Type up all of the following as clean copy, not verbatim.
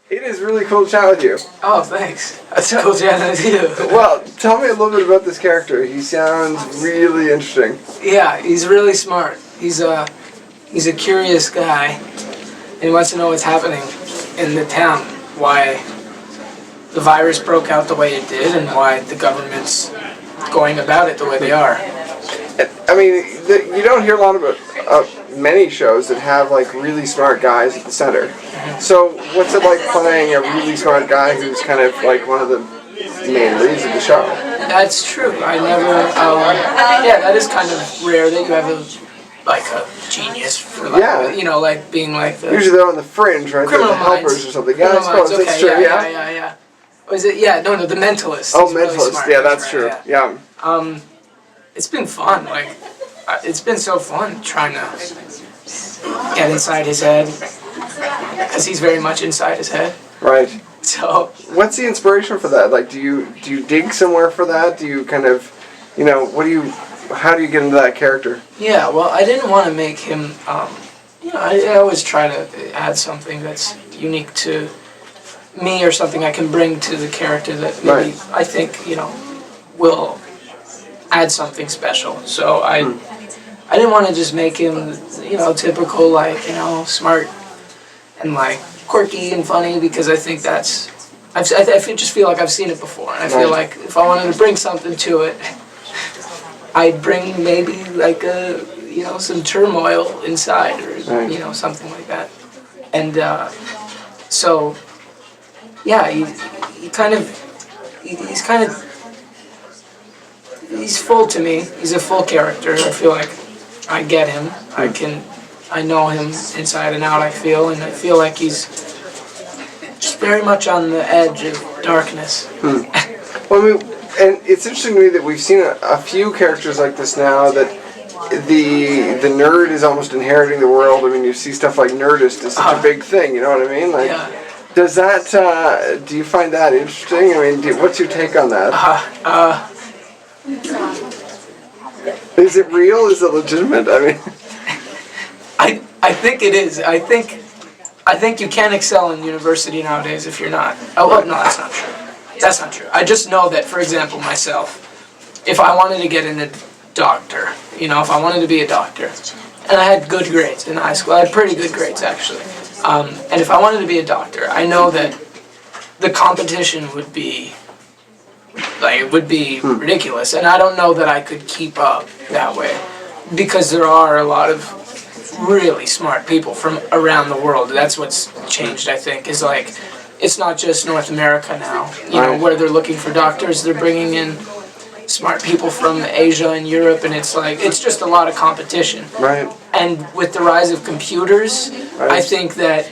It is really cool to chat with you. Oh, thanks. That's cool chatting with you. Well, tell me a little bit about this character. He sounds really interesting. Yeah, he's really smart. He's a curious guy, and he wants to know what's happening in the town, why the virus broke out the way it did, and why the government's going about it the way they are. I mean, you don't hear a lot about many shows that have like really smart guys at the center. So what's it like playing a really smart guy who's kind of like one of the main leads of the show? That's true. I never. Yeah, that is kind of rare that you have a genius for like being like the. Usually they're on the fringe, right? Criminal the helpers Minds. or something. Yeah, I suppose that's true. Yeah. Was it? Yeah, no, the Mentalist. Oh, He's really Mentalist. smart. Yeah, that's true. Yeah. It's been fun. Like, it's been so fun trying to get inside his head, because he's very much inside his head. Right. So. What's the inspiration for that? Like, do you dig somewhere for that? Do you kind of, how do you get into that character? Yeah. Well, I didn't want to make him. I always try to add something that's unique to me or something I can bring to the character that maybe I think will add something special. So I didn't want to just make him typical smart and like quirky and funny, because I think that's I just feel like I've seen it before, and I feel like if I wanted to bring something to it, I'd bring maybe like some turmoil inside or something like that. And so yeah, he's full to me. He's a full character. I feel like I get him. I know him inside and out, I feel like he's just very much on the edge of darkness. Well, I mean, and it's interesting to me that we've seen a few characters like this now, that the nerd is almost inheriting the world. I mean, you see stuff like Nerdist is such a big thing, you know what I mean? Like, does that, do you find that interesting? I mean, what's your take on that? Is it real? Is it legitimate? I mean, I think it is. I think you can't excel in university nowadays if you're not. Oh, well, no, that's not true. That's not true. I just know that, for example, myself, if I wanted to get into doctor, if I wanted to be a doctor, and I had good grades in high school, I had pretty good grades actually, and if I wanted to be a doctor, I know that the competition would be ridiculous, and I don't know that I could keep up that way, because there are a lot of really smart people from around the world. That's what's changed, I think, is like, it's not just North America now, where they're looking for doctors, they're bringing in smart people from Asia and Europe, and it's just a lot of competition. Right. And with the rise of computers, I think that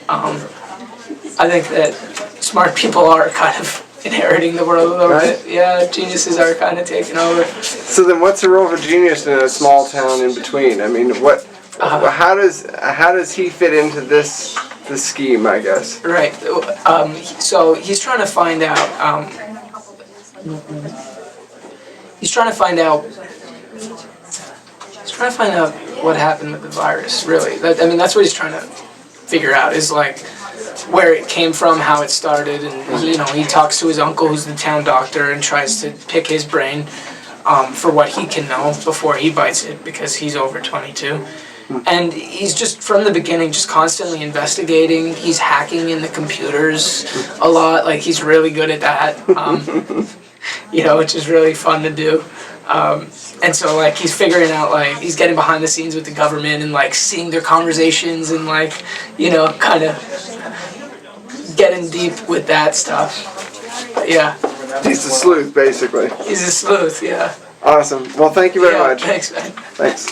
smart people are kind of inheriting the world a little bit. Yeah, geniuses are kind of taking over. So then, what's the role of a genius in a small town in between? I mean, how does he fit into this scheme, I guess? Right. So he's trying to find out. He's trying to find out what happened with the virus. Really, that's what he's trying to figure out. Is like where it came from, how it started, and he talks to his uncle, who's the town doctor, and tries to pick his brain for what he can know before he bites it, because he's over 22. And he's just, from the beginning, just constantly investigating. He's hacking in the computers a lot. Like, he's really good at that, which is really fun to do. And so, like, he's figuring out, like, he's getting behind the scenes with the government and, like, seeing their conversations and, like, kind of getting deep with that stuff. Yeah. He's a sleuth, basically. He's a sleuth, yeah. Awesome. Well, thank you very much. Thanks, man. Thanks.